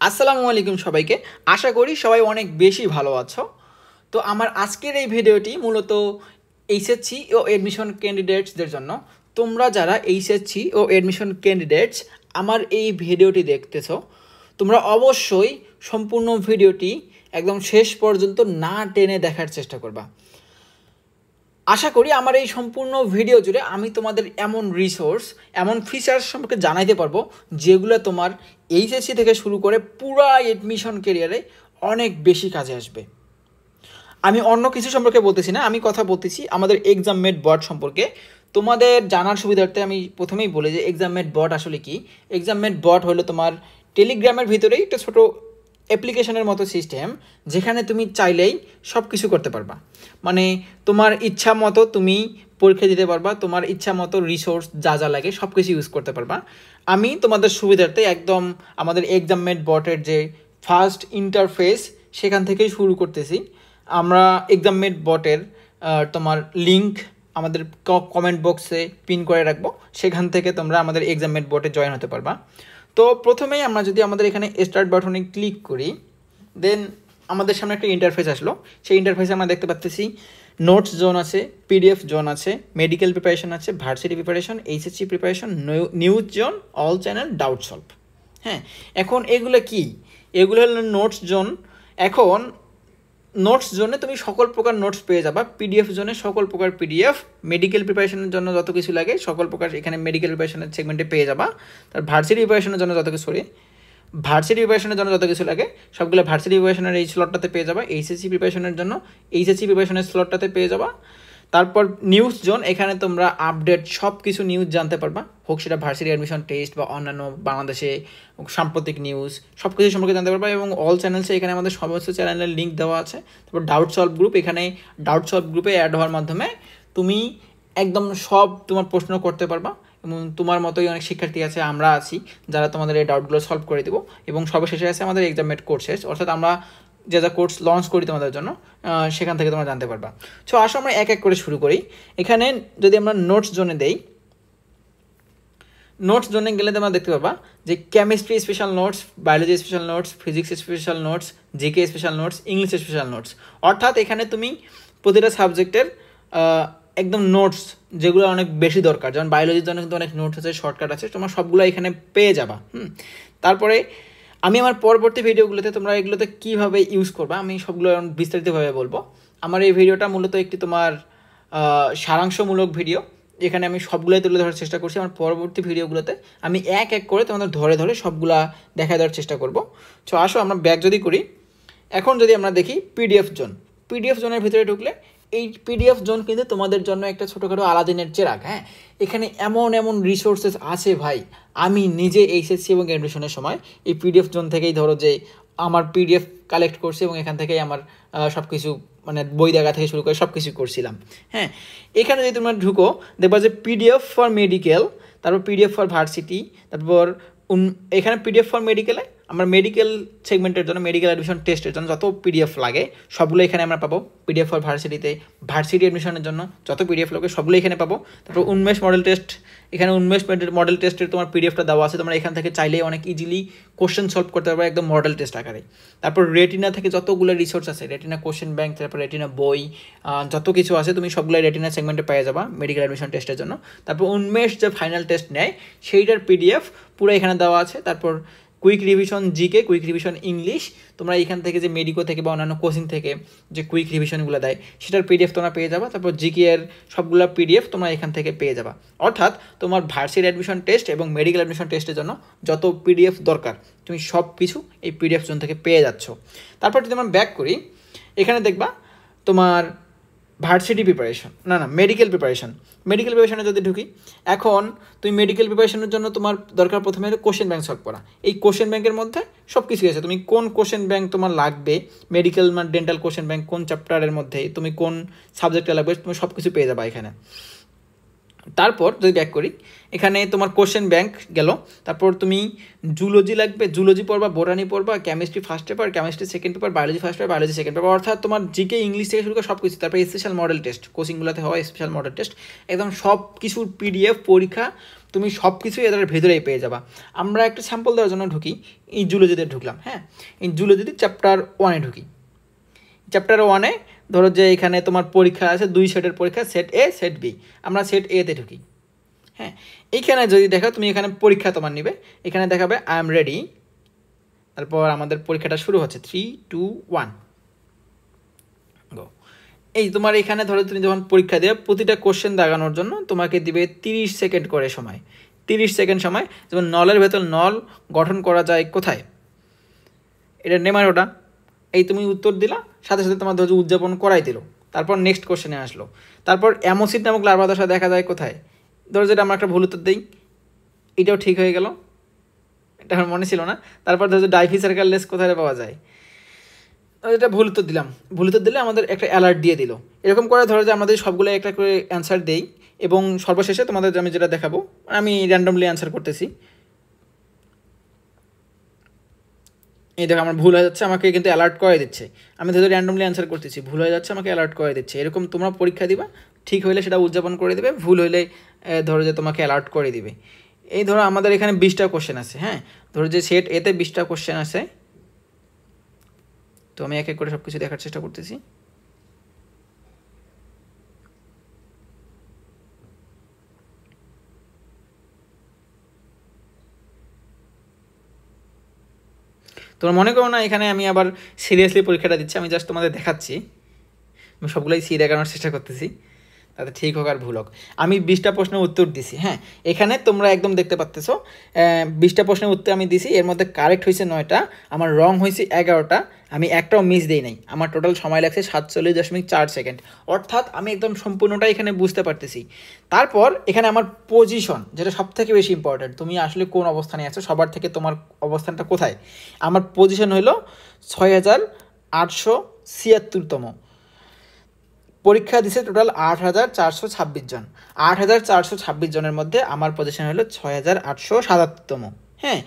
আসসালামু আলাইকুম সবাইকে। আশা করি সবাই অনেক বেশি ভালো আছো। তো আমার আজকের এই ভিডিওটি মূলত এইচএসসি ও অ্যাডমিশন ক্যান্ডিডেটসদের জন্য। তোমরা যারা এইচএসসি ও অ্যাডমিশন ক্যান্ডিডেটস আমার এই ভিডিওটি দেখতেছো, তোমরা অবশ্যই সম্পূর্ণ ভিডিওটি একদম শেষ পর্যন্ত না টেনে দেখার চেষ্টা করবা। আশা করি আমার এই সম্পূর্ণ ভিডিও জুড়ে আমি তোমাদের এমন রিসোর্স, এমন ফিচার্স সম্পর্কে জানাইতে পারবো যেগুলো তোমার এইচএসসি থেকে শুরু করে পুরা এডমিশন কেরিয়ারে অনেক বেশি কাজে আসবে। আমি অন্য কিছু সম্পর্কে বলতেছি না, আমি কথা বলতেছি আমাদের এক্সাম মেট বট সম্পর্কে। তোমাদের জানার সুবিধার্থে আমি প্রথমেই বলি যে এক্সাম মেট বট আসলে কি। এক্সাম মেট বট হলো তোমার টেলিগ্রামের ভিতরেই একটা ছোটো অ্যাপ্লিকেশনের মতো সিস্টেম, যেখানে তুমি চাইলেই সব কিছু করতে পারবা। মানে তোমার ইচ্ছা মতো তুমি পরীক্ষা দিতে পারবা, তোমার ইচ্ছা মতো রিসোর্স যা যা লাগে সব কিছু ইউজ করতে পারবা। আমি তোমাদের সুবিধার্থে একদম আমাদের এক্সাম মেট বটের যে ফার্স্ট ইন্টারফেস সেখান থেকেই শুরু করতেছি। আমরা এক্সাম মেট বটের তোমার লিঙ্ক আমাদের কমেন্ট বক্সে পিন করে রাখবো, সেখান থেকে তোমরা আমাদের এক্সাম মেট বটে জয়েন হতে পারবা। তো প্রথমেই আমরা যদি আমাদের এখানে স্টার্ট বাটনে ক্লিক করি, দেন আমাদের সামনে একটা ইন্টারফেস আসলো। সেই ইন্টারফেসে আমরা দেখতে পাচ্ছি নোটস জোন আছে, পিডিএফ জোন আছে, মেডিকেল প্রিপারেশন আছে, varsity preparation, HSC preparation, news zone, all channel, doubt solve. হ্যাঁ, এখন এগুলো কি? এগুলো হলো নোটস জোন। এখন নোটস জোনে তুমি সকল প্রকার নোটস পেয়ে যাবা, পিডিএফ জোনে সকল প্রকার পিডিএফ, মেডিকেল প্রিপারেশনের জন্য যত কিছু লাগে সকল প্রকার এখানে মেডিকেল প্রিপারেশনের সেগমেন্টে পেয়ে যাবা। তার ভার্সিটি প্রিপারেশনের জন্য যত কিছু ভার্সিটি প্রিপারেশনের জন্য যত কিছু লাগে সবগুলো ভার্সিটি প্রিপারেশনের এই স্লটটাতে পেয়ে যাবা। এইচএসসি প্রিপারেশনের জন্য এইচএসসি প্রিপারেশনের স্লটটাতে পেয়ে যাবা। তারপর নিউজ জোন, এখানে তোমরা আপডেট সব কিছু নিউজ জানতে পারবা, হোক সেটা ভার্সিটি অ্যাডমিশন টেস্ট বা অন্যান্য বাংলাদেশে সাম্প্রতিক নিউজ সব কিছু সম্পর্কে জানতে পারবা। এবং অল চ্যানেলসে এখানে আমাদের সমস্ত চ্যানেলের লিঙ্ক দেওয়া আছে। তারপর ডাউট সলভ গ্রুপ, এখানে ডাউট সলভ গ্রুপে অ্যাড হওয়ার মাধ্যমে তুমি একদম সব তোমার প্রশ্ন করতে পারবা। এবং তোমার মতোই অনেক শিক্ষার্থী আছে, আমরা আছি যারা তোমাদের এই ডাউটগুলো সলভ করে দেবো। এবং সর্বশেষে আছে আমাদের এক্সাম মেট কোর্সেস, অর্থাৎ আমরা যে যা কোর্স লঞ্চ করি তোমাদের জন্য, সেখান থেকে তোমরা জানতে পারবা। সো আসো আমরা এক এক করে শুরু করি। এখানে যদি আমরা নোটস জোনে দেই, নোটস জোনে গেলে তোমরা দেখতে পাবা যে chemistry special notes, biology special notes, physics special notes, GK special notes, English special notes. অর্থাৎ এখানে তুমি প্রতিটা সাবজেক্টের একদম নোটস যেগুলো অনেক বেশি দরকার, যেমন বায়োলজির জন্য কিন্তু অনেক নোটস আছে, শর্টকাট আছে, তোমার সবগুলো এখানে পেয়ে যাবা। তারপরে আমি আমার পরবর্তী ভিডিওগুলোতে তোমরা এগুলোতে কীভাবে ইউজ করবা আমি সবগুলো বিস্তারিতভাবে বলবো। আমার এই ভিডিওটা মূলত একটি তোমার সারাংশমূলক ভিডিও, এখানে আমি সবগুলোই তুলে ধরার চেষ্টা করছি। আমার পরবর্তী ভিডিওগুলোতে আমি এক এক করে তোমাদের ধরে ধরে সবগুলা দেখা দেওয়ার চেষ্টা করব। সো আসো আমরা ব্যাক যদি করি, এখন যদি আমরা দেখি পিডিএফ জোন, পিডিএফ জোনের ভিতরে ঢুকলে এই পিডিএফ জোন কিন্তু তোমাদের জন্য একটা ছোটোখাটো আলাদিনের চেরাগ। হ্যাঁ, এখানে এমন এমন রিসোর্সেস আছে ভাই, আমি নিজে এইচএসসি এবং অ্যাডমিশনের সময় এই পিডিএফ জোন থেকেই ধরো যে আমার পিডিএফ কালেক্ট করছি এবং এখান থেকেই আমার সব কিছু মানে বই দেখা থেকে শুরু করে সব কিছু করছিলাম। হ্যাঁ, এখানে যদি তোমরা ঢুকো দেখবা যে পিডিএফ ফর মেডিকেল, তারপর পিডিএফ ফর ভার্সিটি, তারপর এখানে পিডিএফ ফর মেডিকেলে আমরা মেডিকেল সেগমেন্টের জন্য, মেডিকেল অ্যাডমিশন টেস্টের জন্য যত পিডিএফ লাগে সবগুলো এখানে আমরা পাবো। পিডিএফ ফর ভার্সিটিতে ভার্সিটি অ্যাডমিশনের জন্য যত পিডিএফ লাগে সবগুলো এখানে পাবো। তারপর উন্মেষ মডেল টেস্ট, এখানে উন্মেষ মডেল টেস্টের তোমার পিডিএফটা দেওয়া আছে, তোমরা এখান থেকে চাইলেই অনেক ইজিলি কোশ্চেন সলভ করতে পারবে একদম মডেল টেস্ট আকারে। তারপর রেটিনা থেকে যতগুলো রিসোর্স আছে, রেটিনা কোশ্চেন ব্যাংক, তারপর রেটিনা বই, যত কিছু আছে তুমি সবগুলো রেটিনা সেগমেন্টে পেয়ে যাবা মেডিকেল অ্যাডমিশন টেস্টের জন্য। তারপর উন্মেষ যে ফাইনাল টেস্ট নেয় সেইটার পিডিএফ পুরো এখানে দেওয়া আছে। তারপর quick revision GK, quick revision English, তোমরা এখান থেকে যে মেডিকো থেকে বা অন্যান্য কোচিং থেকে যে কুইক রিভিশনগুলো দেয় সেটার পিডিএফ তোমরা পেয়ে যাবা। তারপর জিকে এর সবগুলো পিডিএফ তোমরা এখান থেকে পেয়ে যাবা। অর্থাৎ তোমার ভার্সিটি অ্যাডমিশন টেস্ট এবং মেডিকেল অ্যাডমিশন টেস্টের জন্য যত পিডিএফ দরকার তুমি সব কিছু এই পিডিএফ জোন থেকে পেয়ে যাচ্ছ। তারপর যদি আমরা ব্যাক করি, এখানে দেখবা তোমার ভার্সিটি প্রিপারেশন, মেডিকেল প্রিপারেশনে যদি ঢুকি, এখন তুমি মেডিকেল প্রিপারেশনের জন্য তোমার দরকার প্রথমে কোশ্চেন ব্যাংক সলভ করা। এই কোশ্চেন ব্যাংকের মধ্যে সব কিছুই আছে, তুমি কোন কোশ্চেন ব্যাংক তোমার লাগবে, মেডিকেল মানে ডেন্টাল কোশ্চেন ব্যাংক কোন চ্যাপ্টারের মধ্যে, তুমি কোন সাবজেক্টে লাগবে, তুমি সব কিছু পেয়ে যাবে এখানে। তারপর যদি ব্যাক করি, এখানে তোমার কোশ্চেন ব্যাংক গেল। তারপর তুমি জুলজি লাগবে, জুলজি পড়বা, বোটানি পড়বা, chemistry first paper, chemistry second paper, biology first paper, biology second paper, অর্থাৎ তোমার জিকে ইংলিশ থেকে শুরু করে সব কিছু। তারপর স্পেশাল মডেল টেস্ট, কোচিংগুলোতে হয় স্পেশাল মডেল টেস্ট, একদম সব কিছুর পিডিএফ পরীক্ষা তুমি সব কিছুই এদের ভেতরেই পেয়ে যাবা। আমরা একটা স্যাম্পল দেওয়ার জন্য ঢুকি, এই জুলজিতে ঢুকলাম। হ্যাঁ, এই জুলজিতে চ্যাপ্টার 1-এ ঢুকি। চ্যাপ্টার 1-এ ধরো যে এখানে তোমার পরীক্ষা আছে 2 সেটের পরীক্ষা, সেট এ সেট বি। আমরা সেট এতে ঢুকি। হ্যাঁ, এইখানে যদি দেখো তুমি এখানে পরীক্ষা তোমার নিবে, এখানে দেখাবে আই এম রেডি। তারপর আমাদের পরীক্ষাটা শুরু হচ্ছে 3, 2, 1 গো। এই তোমার এখানে ধরো তুমি যখন পরীক্ষা দেবে, প্রতিটা কোশ্চেন দাগানোর জন্য তোমাকে দিবে 30 সেকেন্ড করে সময়। 30 সেকেন্ড সময়। যেমন নলের ভেতর নল গঠন করা যায় কোথায়, এটা নেমার ওটা। এই তুমি উত্তর দিলা, সাথে সাথে তোমার ধরো উদযাপন করাই দিল। তারপর নেক্সট কোশ্চেনে আসলো। তারপর অ্যামোসিড নামক লার্ভা দশা দেখা যায় কোথায়, ধরো যেটা আমরা একটা ভুল উত্তর দিই, এটাও ঠিক হয়ে গেল, এটা আমার মনে ছিল না। তারপর ধরো ডাইফি সার্কাললেস কোথায় পাওয়া যায়, এটা ভুল উত্তর দিলাম, ভুল উত্তর দিলে আমাদের একটা অ্যালার্ট দিয়ে দিল। এরকম করে ধরো যে আমাদের সবগুলো একটা করে অ্যান্সার দেই, এবং সর্বশেষে তোমাদের আমি যেটা দেখাবো, আমি র্যান্ডমলি অ্যান্সার করতেছি। এই দেখো আমার ভুল হয়ে যাচ্ছে, আমাকে কিন্তু অ্যালার্ট করে দিচ্ছে। আমি ধরো র্যান্ডমলি অ্যান্সার করতেছি, ভুল হয়ে যাচ্ছে, আমাকে অ্যালার্ট করে দিচ্ছে। এরকম তোমরা পরীক্ষা দিবা, ঠিক হইলে সেটা উদযাপন করে দেবে, ভুল হইলে ধরো যে তোমাকে অ্যালার্ট করে দিবে। এই ধরো আমাদের এখানে 20টা কোশ্চেন আছে। হ্যাঁ, ধরো যে সেট এতে 20টা কোশ্চেন আছে। তো আমি এক এক করে সব কিছু দেখার চেষ্টা করতেছি। তোমরা মনে করো না এখানে আমি আবার সিরিয়াসলি পরীক্ষাটা দিচ্ছি, আমি জাস্ট তোমাদের দেখাচ্ছি। আমি সবগুলোই সি দেখানোর চেষ্টা করতেছি, তাতে ঠিক হোক আর ভুল হোক। আমি 20টা প্রশ্নের উত্তর দিছি। হ্যাঁ, এখানে তোমরা একদম দেখতে পাচ্তেছো 20টা প্রশ্নের উত্তর আমি দিছি, এর মধ্যে কারেক্ট হয়েছে 9টা, আমার রং হয়েছে 11টা, আমি একটাও মিস দিই নাই। আমার টোটাল সময় লাগছে 47.4 সেকেন্ড, অর্থাৎ আমি একদম সম্পূর্ণটা এখানে বুঝতে পারতেছি। তারপর এখানে আমার পজিশন, যেটা সব থেকে বেশি ইম্পর্ট্যান্ট, তুমি আসলে কোন অবস্থানে আছো, সবার থেকে তোমার অবস্থানটা কোথায়। আমার পজিশন হলো 6876তম। পরীক্ষা দিছে টোটাল 8426 জন। 8426 জনের মধ্যে আমার পজিশন হলো 6877তম। হ্যাঁ,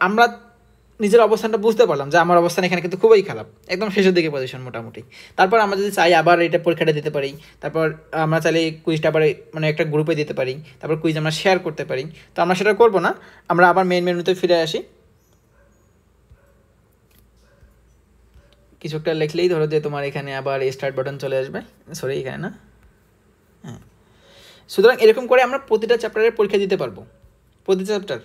আমরা নিজের অবস্থানটা বুঝতে পারলাম যে আমার অবস্থান এখানে কিন্তু খুবই খারাপ, একদম শেষের দিকে পজিশন মোটামুটি। তারপর আমরা যদি চাই আবার এটা পরীক্ষাটা দিতে পারি, তারপর আমরা চাইলে কুইজটা আবার মানে একটা গ্রুপে দিতে পারি, তারপর কুইজ আমরা শেয়ার করতে পারি। তো আমরা সেটা করবো না, আমরা আবার মেন মেনুতে ফিরে আসি। কিছু একটা লিখলেই ধরো যে তোমার এখানে আবার স্টার্ট বাটন চলে আসবে, সরি এখানে না। হ্যাঁ, সুতরাং এরকম করে আমরা প্রতিটা চ্যাপ্টারের পরীক্ষা দিতে পারবো, প্রতিটা চ্যাপ্টার।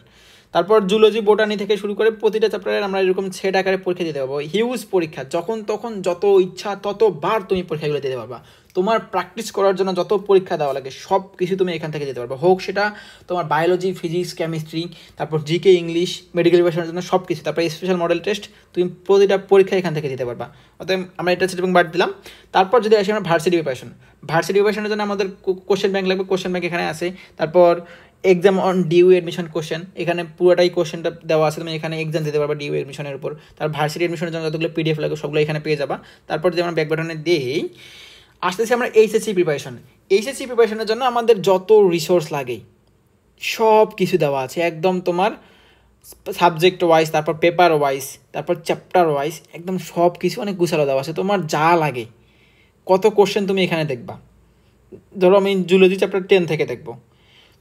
তারপর জুলজি বোটানি থেকে শুরু করে প্রতিটা চ্যাপ্টারের আমরা এরকম সেট আকারে পরীক্ষা দিতে পারবো। হিউজ পরীক্ষা, যখন তখন যত ইচ্ছা ততবার তুমি পরীক্ষাগুলো দিতে পারবা। তোমার প্র্যাকটিস করার জন্য যত পরীক্ষা দেওয়া লাগে সব কিছু তুমি এখান থেকে দিতে পারবে, হোক সেটা তোমার বায়োলজি, ফিজিক্স, কেমিস্ট্রি, তারপর জিকে, ইংলিশ, মেডিকেল এডুকেশনের জন্য সব কিছু, তারপর স্পেশাল মডেল টেস্ট, তুমি প্রতিটা পরীক্ষা এখান থেকে দিতে পারবা। অতএব আমরা এটা সেটিং বাদ দিলাম। তারপর যদি আসি আমরা ভার্সিটি প্রিপারেশন, ভার্সিটি প্রিপারেশনের জন্য আমাদের কোশ্চেন ব্যাংক লাগবে, কোশ্চেন ব্যাংক এখানে আছে। তারপর exam on due admission question, এখানে পুরোটাই কোশ্চেনটা দেওয়া আছে, তুমি এখানে এক্সাম দিতে পারবা ডিউ এডমিশনের উপর। তার ভার্সিটি এডমিশনের জন্য যতগুলো পিডিএফ লাগবে সবগুলো এখানে পেয়ে যাবা। তারপর যদি আমরা ব্যাক বাটনে দিই, আসতেছি আমরা এইচএসসি প্রিপারেশন। এইচএসসি প্রিপারেশনের জন্য আমাদের যত রিসোর্স লাগে সব কিছু দেওয়া আছে, একদম তোমার সাবজেক্ট ওয়াইজ, তারপর পেপার ওয়াইজ, তারপর চ্যাপ্টার ওয়াইজ, একদম সব কিছু অনেক গুছালো দেওয়া আছে। তোমার যা লাগে, কত কোশ্চেন তুমি এখানে দেখবা, ধরো আমি জুলজি চ্যাপ্টার 10 থেকে দেখবো,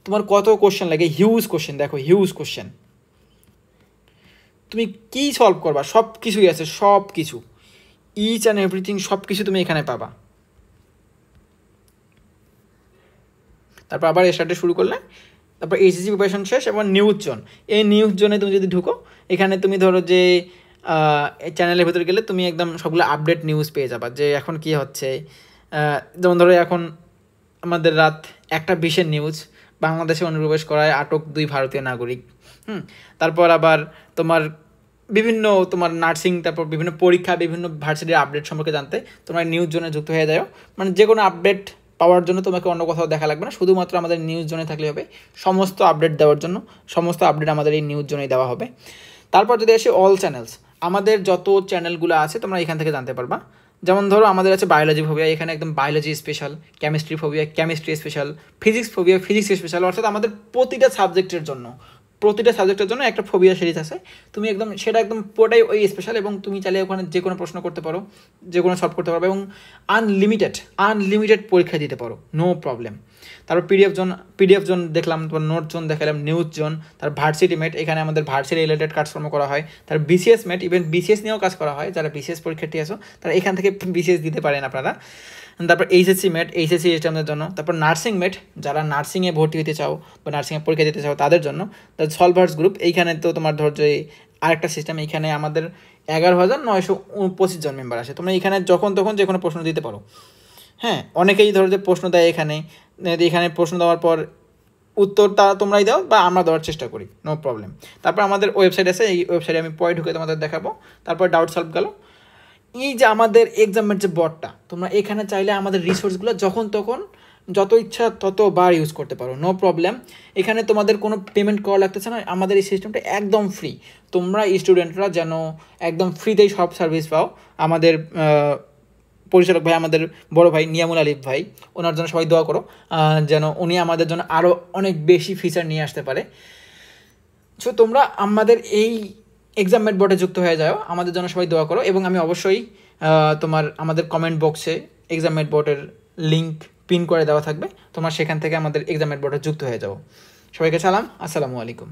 তোমার কত কোশ্চেন লাগে, হিউজ কোশ্চেন, দেখো হিউজ কোশ্চেন, তুমি কী সলভ করবা, সব কিছুই আছে, সব কিছু, ইচ অ্যান্ড এভরিথিং সব কিছু তুমি এখানে পাবা। তারপর আবার স্টার্টে শুরু করলে, তারপর এইচএসসি প্রিপারেশন শেষ, এবং নিউজ জোন। এই নিউজ জোনে তুমি যদি ঢুকো, এখানে তুমি ধরো যে চ্যানেলের ভেতরে গেলে তুমি একদম সবগুলো আপডেট নিউজ পেয়ে যাবা, যে এখন কী হচ্ছে। যেমন ধরো এখন আমাদের রাত 1:20 নিউজ, বাংলাদেশে অনুপ্রবেশ করায় আটক 2 ভারতীয় নাগরিক। তারপর আবার তোমার বিভিন্ন তোমার নার্সিং, তারপর বিভিন্ন পরীক্ষা, বিভিন্ন ভার্সিটির আপডেট সম্পর্কে জানতে তোমরা নিউজ জোনে যুক্ত হয়ে যাও। মানে যে কোনো আপডেট পাওয়ার জন্য তোমাকে অন্য কোথাও দেখা লাগবে না, শুধুমাত্র আমাদের নিউজ জোনে থাকলে হবে। সমস্ত আপডেট দেওয়ার জন্য সমস্ত আপডেট আমাদের এই নিউজ জোনেই দেওয়া হবে। তারপর যদি আসি অল চ্যানেলস, আমাদের যত চ্যানেলগুলো আছে তোমরা এখান থেকে জানতে পারবা। যেমন ধরো আমাদের আছে বায়োলজি ফোবিয়া, এখানে একদম biology special, chemistry phobia chemistry special, physics phobia physics special, অর্থাৎ আমাদের প্রতিটা সাবজেক্টের জন্য একটা ফোবিয়া সিরিজ আছে। তুমি একদম সেটা একদম পুরোটাই ওই স্পেশাল, এবং তুমি চাইলে ওখানে যে কোনো প্রশ্ন করতে পারো, যে কোনো সলভ করতে পারবে, এবং আনলিমিটেড পরীক্ষা দিতে পারো, নো প্রবলেম। তারপর পিডিএফ জোন দেখলাম, তারপর নোট জোন দেখালাম, নিউজ জোন, তার ভার্সিটি মেট, এখানে আমাদের ভার্সিটি রিলেটেড কাজকর্ম করা হয়। তার বিসিএস মেট, ইভেন বিসিএস নিয়েও কাজ করা হয়, যারা বিসিএস পরীক্ষার্থী আছো তারা এখান থেকে বিসিএস দিতে পারেন আপনারা। তারপর এইচএসসি মেট, এইচএসসি এক্সামের জন্য। তারপর নার্সিং মেট, যারা নার্সিংয়ে ভর্তি হতে চাও বা নার্সিংয়ে পরীক্ষা দিতে চাও তাদের জন্য। তার সলভার্স গ্রুপ, এইখানে তো তোমার ধর যে আরেকটা সিস্টেম, এইখানে আমাদের 11,925 জন মেম্বার আছে। তোমরা এখানে যখন তখন যে কোনো প্রশ্ন দিতে পারো। হ্যাঁ, অনেকেই ধরো যে প্রশ্ন দেয় এখানে প্রশ্ন দেওয়ার পর উত্তরটা তোমরাই দাও বা আমরা দেওয়ার চেষ্টা করি, নো প্রবলেম। তারপর আমাদের ওয়েবসাইট আছে, এই ওয়েবসাইটে আমি পরে ঢুকে তোমাদের দেখাবো। তারপর ডাউট সলভ গেল। এই যে আমাদের এক্সামের যে বটটা, তোমরা এখানে চাইলে আমাদের রিসোর্সগুলো যখন তখন যত ইচ্ছা ততবার ইউজ করতে পারো, নো প্রবলেম। এখানে তোমাদের কোনো পেমেন্ট করা লাগতেছে না, আমাদের এই সিস্টেমটা একদম ফ্রি। তোমরা স্টুডেন্টরা যেন একদম ফ্রিতেই সব সার্ভিস পাও। আমাদের পরিচালক ভাই, আমাদের বড় ভাই নিয়ামুল আলিফ ভাই, ওনার জন্য সবাই দোয়া করো, যেন উনি আমাদের জন্য আরও অনেক বেশি ফিচার নিয়ে আসতে পারে। সো তোমরা আমাদের এই এক্সাম মেট বোর্ডে যুক্ত হয়ে যাও, আমাদের জন্য সবাই দোয়া করো। এবং আমি অবশ্যই আমাদের কমেন্ট বক্সে এক্সাম মেট বোর্ডের লিঙ্ক পিন করে দেওয়া থাকবে, তোমরা সেখান থেকে আমাদের এক্সাম মেট বোর্ডে যুক্ত হয়ে যাও। সবাইকে সালাম, আসসালামু আলাইকুম।